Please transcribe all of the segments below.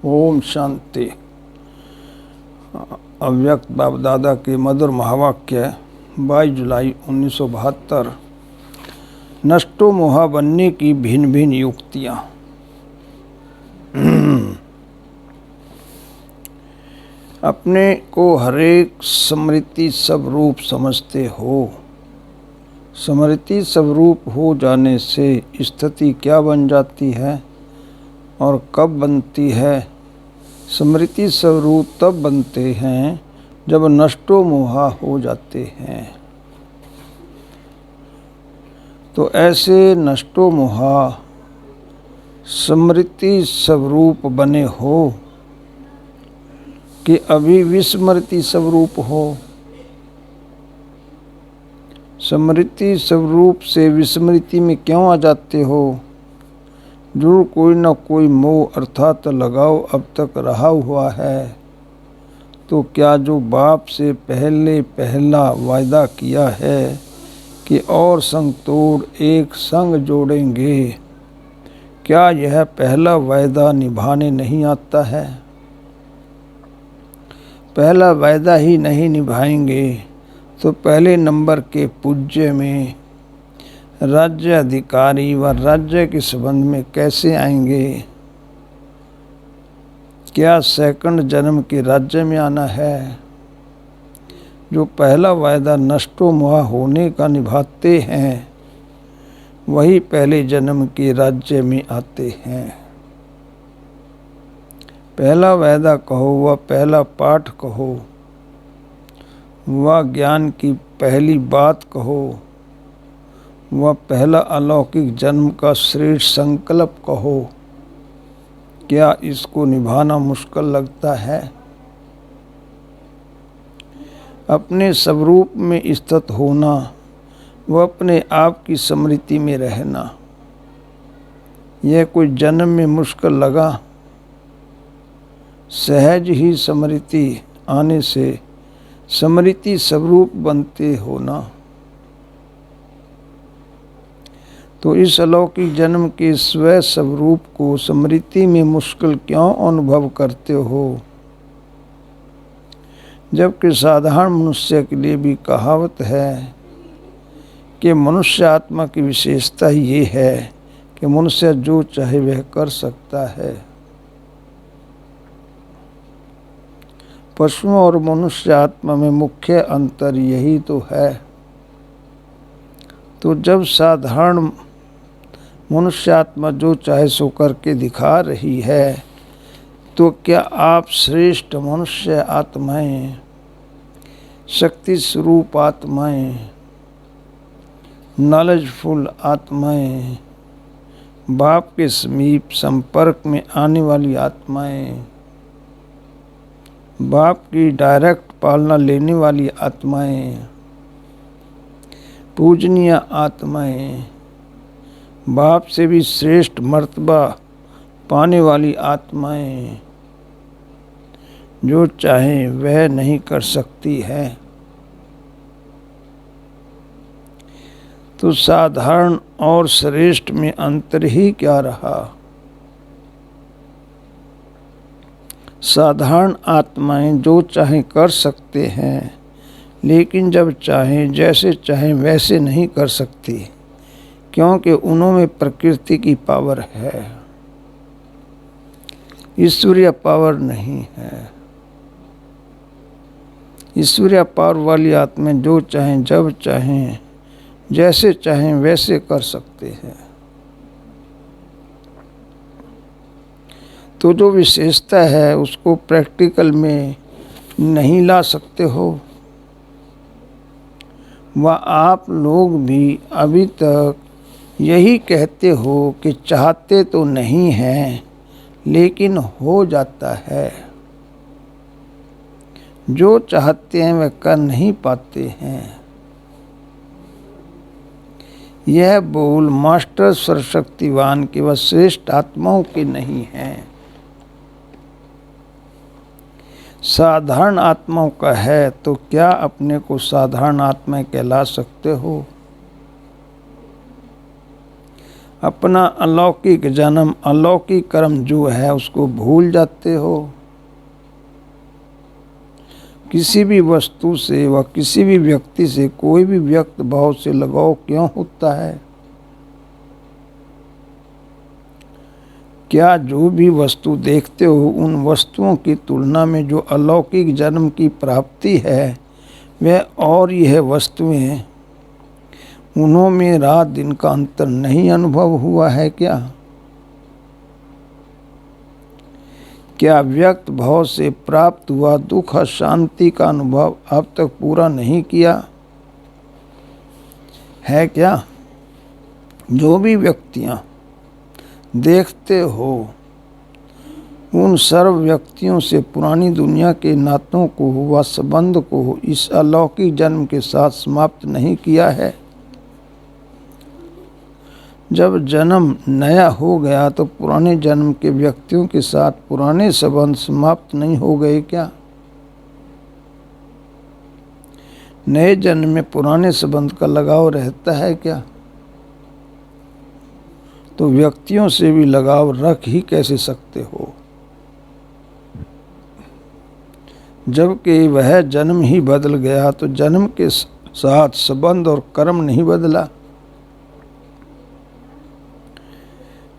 ओम शांति। अव्यक्त बाप दादा के मधुर महावाक्य 22 जुलाई 1972। नष्टो मोहा बनने की भिन्न भिन्न युक्तियाँ। अपने को हरेक स्मृति सब रूप समझते हो। स्मृति सब रूप हो जाने से स्थिति क्या बन जाती है और कब बनती है? स्मृति स्वरूप तब बनते हैं जब नष्टो मोहा हो जाते हैं। तो ऐसे नष्टो मोहा स्मृति स्वरूप बने हो कि अभी विस्मृति स्वरूप हो। स्मृति स्वरूप से विस्मृति में क्यों आ जाते हो? जरूर कोई न कोई मोह अर्थात लगाव अब तक रहा हुआ है। तो क्या जो बाप से पहला वायदा किया है कि और संग तोड़ एक संग जोड़ेंगे, क्या यह पहला वायदा निभाने नहीं आता है? पहला वायदा ही नहीं निभाएंगे तो पहले नंबर के पूज्य में राज्य अधिकारी व राज्य के संबंध में कैसे आएंगे? क्या सेकंड जन्म के राज्य में आना है? जो पहला वायदा नष्टो मोहा होने का निभाते हैं वही पहले जन्म के राज्य में आते हैं। पहला वायदा कहो व पहला पाठ कहो व ज्ञान की पहली बात कहो वह पहला अलौकिक जन्म का श्रेष्ठ संकल्प कहो, क्या इसको निभाना मुश्किल लगता है? अपने स्वरूप में स्थित होना व अपने आप की स्मृति में रहना, यह कोई जन्म में मुश्किल लगा? सहज ही स्मृति आने से स्मृति स्वरूप बनते हो ना। तो इस अलौकिक जन्म के स्व स्वरूप को स्मृति में मुश्किल क्यों अनुभव करते हो? जबकि साधारण मनुष्य के लिए भी कहावत है कि मनुष्य आत्मा की विशेषता ये है कि मनुष्य जो चाहे वह कर सकता है। पशुओं और मनुष्य आत्मा में मुख्य अंतर यही तो है। तो जब साधारण मनुष्य आत्मा जो चाहे सो करके दिखा रही है, तो क्या आप श्रेष्ठ मनुष्य आत्माएं, शक्ति स्वरूप आत्माएं, नॉलेजफुल आत्माएं, बाप के समीप संपर्क में आने वाली आत्माएं, बाप की डायरेक्ट पालना लेने वाली आत्माएं, पूजनीय आत्माएं, बाप से भी श्रेष्ठ मर्तबा पाने वाली आत्माएं, जो चाहे वह नहीं कर सकती है? तो साधारण और श्रेष्ठ में अंतर ही क्या रहा? साधारण आत्माएं जो चाहे कर सकते हैं, लेकिन जब चाहें जैसे चाहें वैसे नहीं कर सकती, क्योंकि उनमें प्रकृति की पावर है, ईश्वरीय पावर नहीं है। ईश्वरीय पावर वाली आत्माएं जो चाहें जब चाहें जैसे चाहें वैसे कर सकते हैं। तो जो विशेषता है उसको प्रैक्टिकल में नहीं ला सकते हो। वह आप लोग भी अभी तक यही कहते हो कि चाहते तो नहीं हैं लेकिन हो जाता है। जो चाहते हैं वह कर नहीं पाते हैं। यह बोल मास्टर सर्वशक्तिवान के व श्रेष्ठ आत्माओं के नहीं हैं, साधारण आत्माओं का है। तो क्या अपने को साधारण आत्मा कहला सकते हो? अपना अलौकिक जन्म, अलौकिक कर्म जो है उसको भूल जाते हो। किसी भी वस्तु से व किसी भी व्यक्ति से कोई भी व्यक्त भाव से लगाव क्यों होता है? क्या जो भी वस्तु देखते हो उन वस्तुओं की तुलना में जो अलौकिक जन्म की प्राप्ति है वह और यह वस्तुएं, उनमें रात दिन का अंतर नहीं अनुभव हुआ है क्या? क्या व्यक्त भाव से प्राप्त हुआ दुख और शांति का अनुभव अब तक पूरा नहीं किया है क्या? जो भी व्यक्तियां देखते हो उन सर्व व्यक्तियों से पुरानी दुनिया के नातों को व संबंध को इस अलौकिक जन्म के साथ समाप्त नहीं किया है। जब जन्म नया हो गया तो पुराने जन्म के व्यक्तियों के साथ पुराने संबंध समाप्त नहीं हो गए क्या? नए जन्म में पुराने संबंध का लगाव रहता है क्या? तो व्यक्तियों से भी लगाव रख ही कैसे सकते हो, जबकि वह जन्म ही बदल गया तो जन्म के साथ संबंध और कर्म नहीं बदला।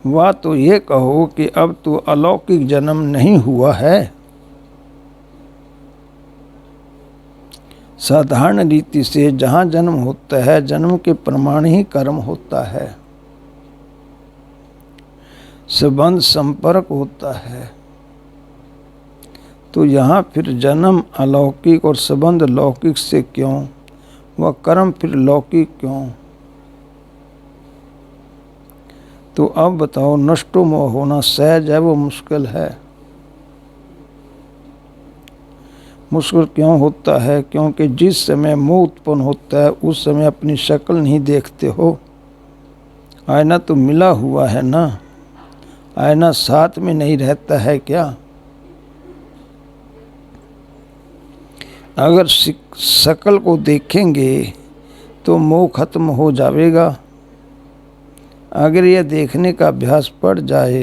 वह तो ये कहो कि अब तो अलौकिक जन्म नहीं हुआ है। साधारण रीति से जहाँ जन्म होता है जन्म के प्रमाण ही कर्म होता है, संबंध संपर्क होता है। तो यहाँ फिर जन्म अलौकिक और संबंध लौकिक से क्यों, वह कर्म फिर लौकिक क्यों? तो अब बताओ, नष्टो मोह होना सहज है वो मुश्किल है? मुश्किल क्यों होता है? क्योंकि जिस समय मोह उत्पन्न होता है उस समय अपनी शक्ल नहीं देखते हो। आईना तो मिला हुआ है ना, आईना साथ में नहीं रहता है क्या? अगर शक्ल को देखेंगे तो मोह खत्म हो जाएगा। अगर यह देखने का अभ्यास पड़ जाए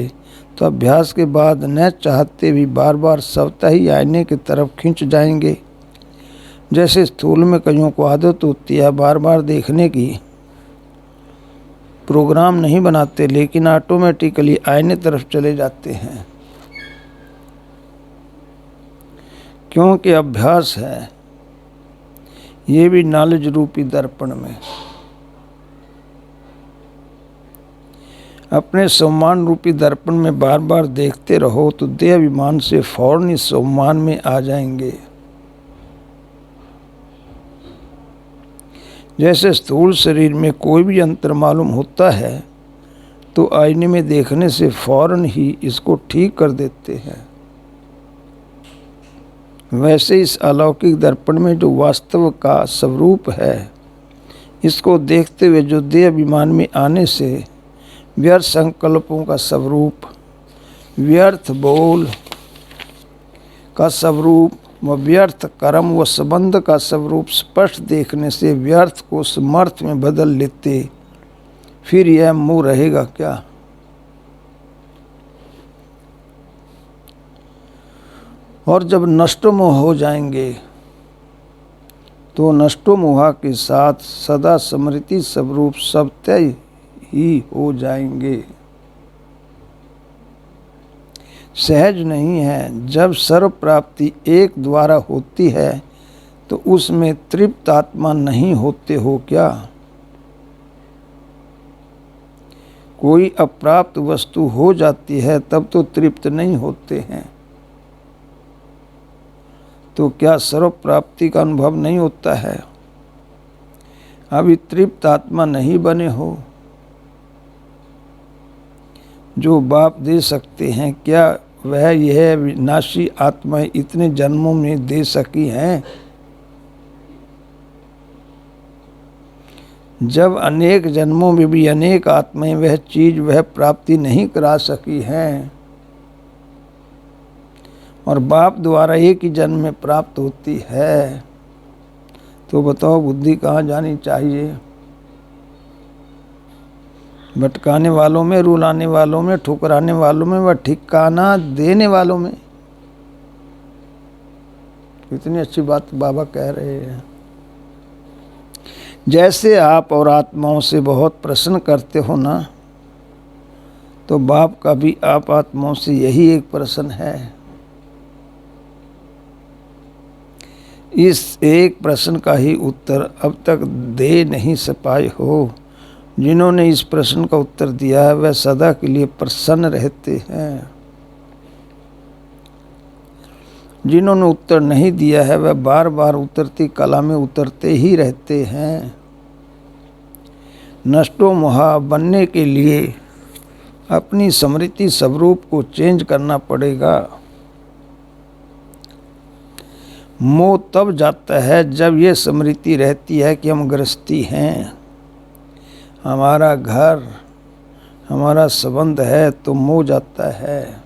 तो अभ्यास के बाद न चाहते भी बार बार स्वतः ही आईने की तरफ खिंच जाएंगे। जैसे स्थूल में कईयों को आदत होती है बार बार देखने की, प्रोग्राम नहीं बनाते लेकिन ऑटोमेटिकली आईने तरफ चले जाते हैं, क्योंकि अभ्यास है। ये भी नॉलेज रूपी दर्पण में अपने सम्मान रूपी दर्पण में बार बार देखते रहो तो देह अभिमान से फौरन इस सम्मान में आ जाएंगे। जैसे स्थूल शरीर में कोई भी अंतर मालूम होता है तो आईने में देखने से फौरन ही इसको ठीक कर देते हैं। वैसे इस अलौकिक दर्पण में जो वास्तव का स्वरूप है, इसको देखते हुए जो देह अभिमान में आने से व्यर्थ संकल्पों का स्वरूप, व्यर्थ बोल का स्वरूप व व्यर्थ कर्म व संबंध का स्वरूप स्पष्ट देखने से व्यर्थ को समर्थ में बदल लेते, फिर यह मोह रहेगा क्या? और जब नष्टो मोह हो जाएंगे तो नष्टो मोह के साथ सदा स्मृति स्वरूप सब तय ही हो जाएंगे। सहज नहीं है। जब सर्व प्राप्ति एक द्वारा होती है तो उसमें तृप्त आत्मा नहीं होते हो क्या? कोई अप्राप्त वस्तु हो जाती है तब तो तृप्त नहीं होते हैं। तो क्या सर्व प्राप्ति का अनुभव नहीं होता है? अभी तृप्त आत्मा नहीं बने हो। जो बाप दे सकते हैं क्या वह यह विनाशी आत्माएं इतने जन्मों में दे सकी हैं? जब अनेक जन्मों में भी अनेक आत्माएं वह चीज वह प्राप्ति नहीं करा सकी हैं और बाप द्वारा एक ही जन्म में प्राप्त होती है, तो बताओ बुद्धि कहाँ जानी चाहिए? भटकाने वालों में, रुलाने वालों में, ठुकराने वालों में व ठिकाना देने वालों में। कितनी अच्छी बात बाबा कह रहे हैं। जैसे आप और आत्माओं से बहुत प्रश्न करते हो ना, तो बाप का भी आप आत्माओं से यही एक प्रश्न है। इस एक प्रश्न का ही उत्तर अब तक दे नहीं पाए हो। जिन्होंने इस प्रश्न का उत्तर दिया है वह सदा के लिए प्रसन्न रहते हैं। जिन्होंने उत्तर नहीं दिया है वह बार बार उतरती कला में उतरते ही रहते हैं। नष्टो मोहा बनने के लिए अपनी स्मृति स्वरूप को चेंज करना पड़ेगा। मोह तब जाता है जब ये स्मृति रहती है कि हम गृहस्थी हैं, हमारा घर, हमारा संबंध है, तो मोह जाता है।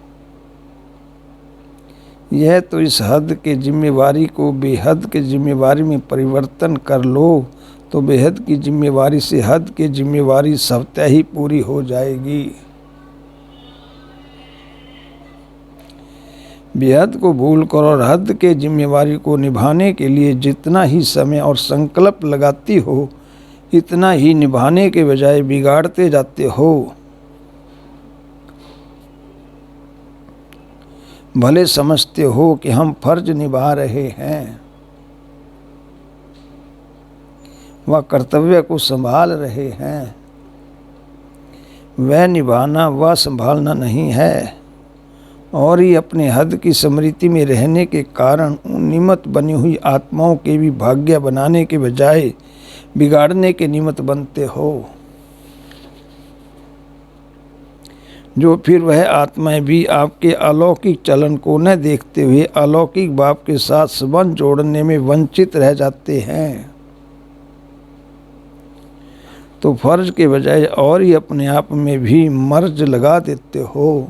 यह तो इस हद के जिम्मेवारी को बेहद के जिम्मेवारी में परिवर्तन कर लो तो बेहद की जिम्मेवारी से हद की जिम्मेवारी स्वतः ही पूरी हो जाएगी। बेहद को भूल कर और हद के जिम्मेवारी को निभाने के लिए जितना ही समय और संकल्प लगाती हो, इतना ही निभाने के बजाय बिगाड़ते जाते हो। भले समझते हो कि हम फर्ज निभा रहे हैं, वह कर्तव्य को संभाल रहे हैं, वह निभाना वह संभालना नहीं है। और ही अपने हद की स्मृति में रहने के कारण निमित्त बनी हुई आत्माओं के भी भाग्य बनाने के बजाय बिगाड़ने के निमित्त बनते हो, जो फिर वह आत्माएं भी आपके अलौकिक चलन को न देखते हुए अलौकिक बाप के साथ संबंध जोड़ने में वंचित रह जाते हैं। तो फर्ज के बजाय और ही अपने आप में भी मर्ज लगा देते हो।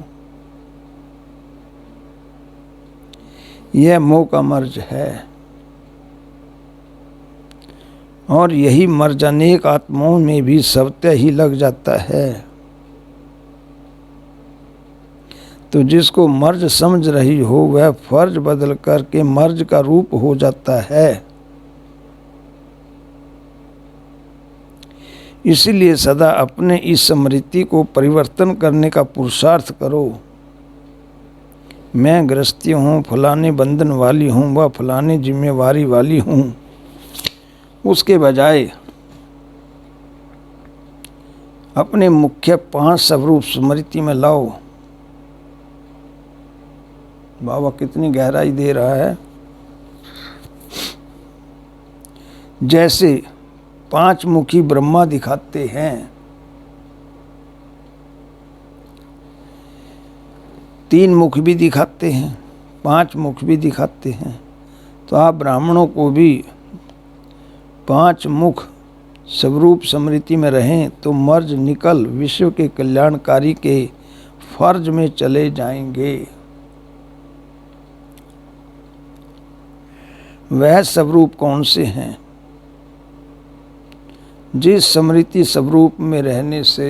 यह मोह का मर्ज है और यही मर्ज अनेक आत्माओं में भी स्वतः ही लग जाता है। तो जिसको मर्ज समझ रही हो वह फर्ज बदल करके मर्ज का रूप हो जाता है। इसीलिए सदा अपने इस स्मृति को परिवर्तन करने का पुरुषार्थ करो। मैं गृहस्थी हूँ, फलाने बंधन वाली हूँ, वह फलाने जिम्मेवारी वाली हूँ, उसके बजाय अपने मुख्य 5 स्वरूप स्मृति में लाओ। बाबा कितनी गहराई दे रहा है। जैसे 5 मुखी ब्रह्मा दिखाते हैं, 3 मुख भी दिखाते हैं, 5 मुख भी दिखाते हैं, तो आप ब्राह्मणों को भी 5 मुख स्वरूप स्मृति में रहें तो मर्ज निकल विश्व के कल्याणकारी के फर्ज में चले जाएंगे। वह स्वरूप कौन से हैं? जिस स्मृति स्वरूप में रहने से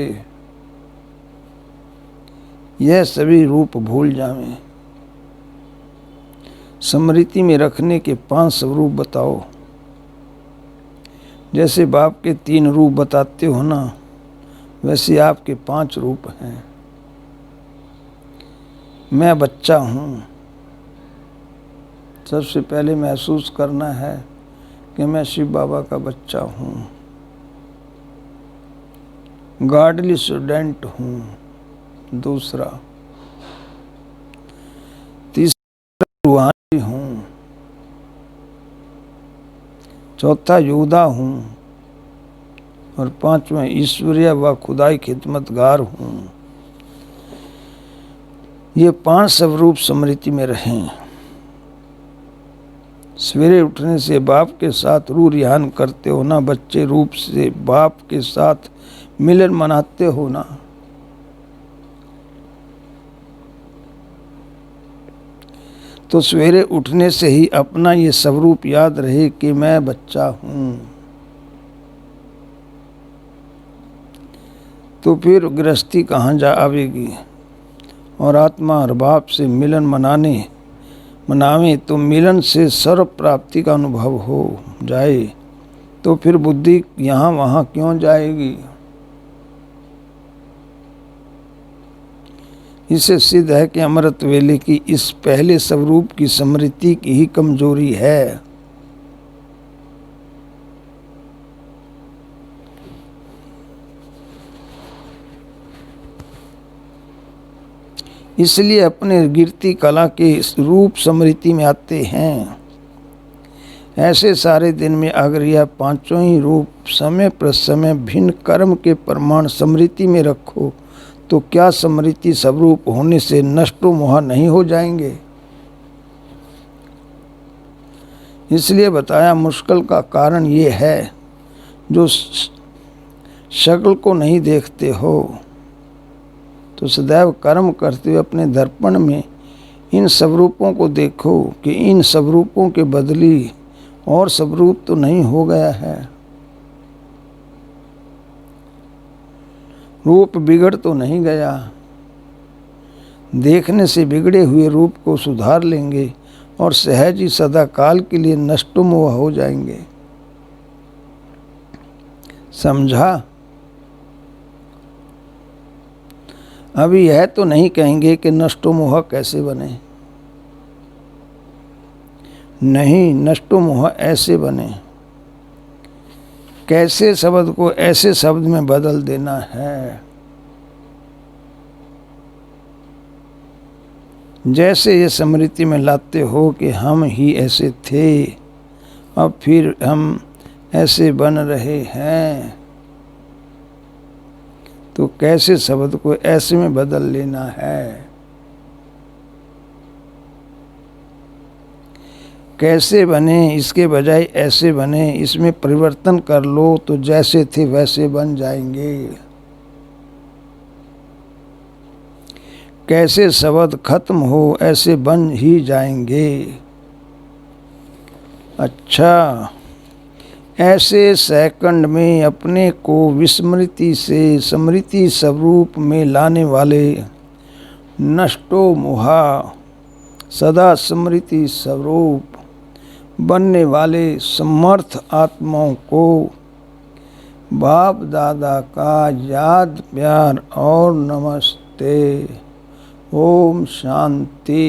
यह सभी रूप भूल जावें। स्मृति में रखने के 5 स्वरूप बताओ। जैसे बाप के 3 रूप बताते हो ना, वैसे आपके 5 रूप हैं। मैं बच्चा हूँ, सबसे पहले महसूस करना है कि मैं शिव बाबा का बच्चा हूँ। गार्डली स्टूडेंट हूँ, दूसरा। तीसरा रूहानी हूँ, चौथा योद्धा हूँ और 5वां ईश्वरीय व खुदाई खिदमतगार हूँ। ये 5 स्वरूप स्मृति में रहें। सवेरे उठने से बाप के साथ रूह रिहान करते हो ना, बच्चे रूप से बाप के साथ मिलन मनाते हो ना। तो सवेरे उठने से ही अपना ये स्वरूप याद रहे कि मैं बच्चा हूँ। तो फिर गृहस्थी कहाँ जा आवेगी। और आत्मा और बाप से मिलन मनावे तो मिलन से सर्व प्राप्ति का अनुभव हो जाए, तो फिर बुद्धि यहाँ वहाँ क्यों जाएगी। इससे सिद्ध है कि अमृत वेले की इस पहले स्वरूप की स्मृति की ही कमजोरी है। इसलिए अपने गिरती कला के रूप स्मृति में आते हैं। ऐसे सारे दिन में अगर यह पांचों ही रूप समय प्रसमय भिन्न कर्म के प्रमाण स्मृति में रखो तो क्या स्मृति स्वरूप होने से नष्टो मोह नहीं हो जाएंगे। इसलिए बताया मुश्किल का कारण ये है, जो शक्ल को नहीं देखते हो तो सदैव कर्म करते हुए अपने दर्पण में इन स्वरूपों को देखो कि इन स्वरूपों के बदली और स्वरूप तो नहीं हो गया है। रूप बिगड़ तो नहीं गया। देखने से बिगड़े हुए रूप को सुधार लेंगे और सहज ही सदा काल के लिए नष्टोमोह हो जाएंगे। समझा। अभी यह तो नहीं कहेंगे कि नष्टोमोह कैसे बने। नहीं, नष्टोमोह ऐसे बने। कैसे शब्द को ऐसे शब्द में बदल देना है जैसे ये स्मृति में लाते हो कि हम ही ऐसे थे, अब फिर हम ऐसे बन रहे हैं। तो कैसे शब्द को ऐसे में बदल लेना है। कैसे बने इसके बजाय ऐसे बने, इसमें परिवर्तन कर लो तो जैसे थे वैसे बन जाएंगे। कैसे शब्द खत्म हो ऐसे बन ही जाएंगे। अच्छा, ऐसे सेकंड में अपने को विस्मृति से स्मृति स्वरूप में लाने वाले नष्टो मोहा सदा स्मृति स्वरूप बनने वाले समर्थ आत्माओं को बाप दादा का याद प्यार और नमस्ते। ओम शांति।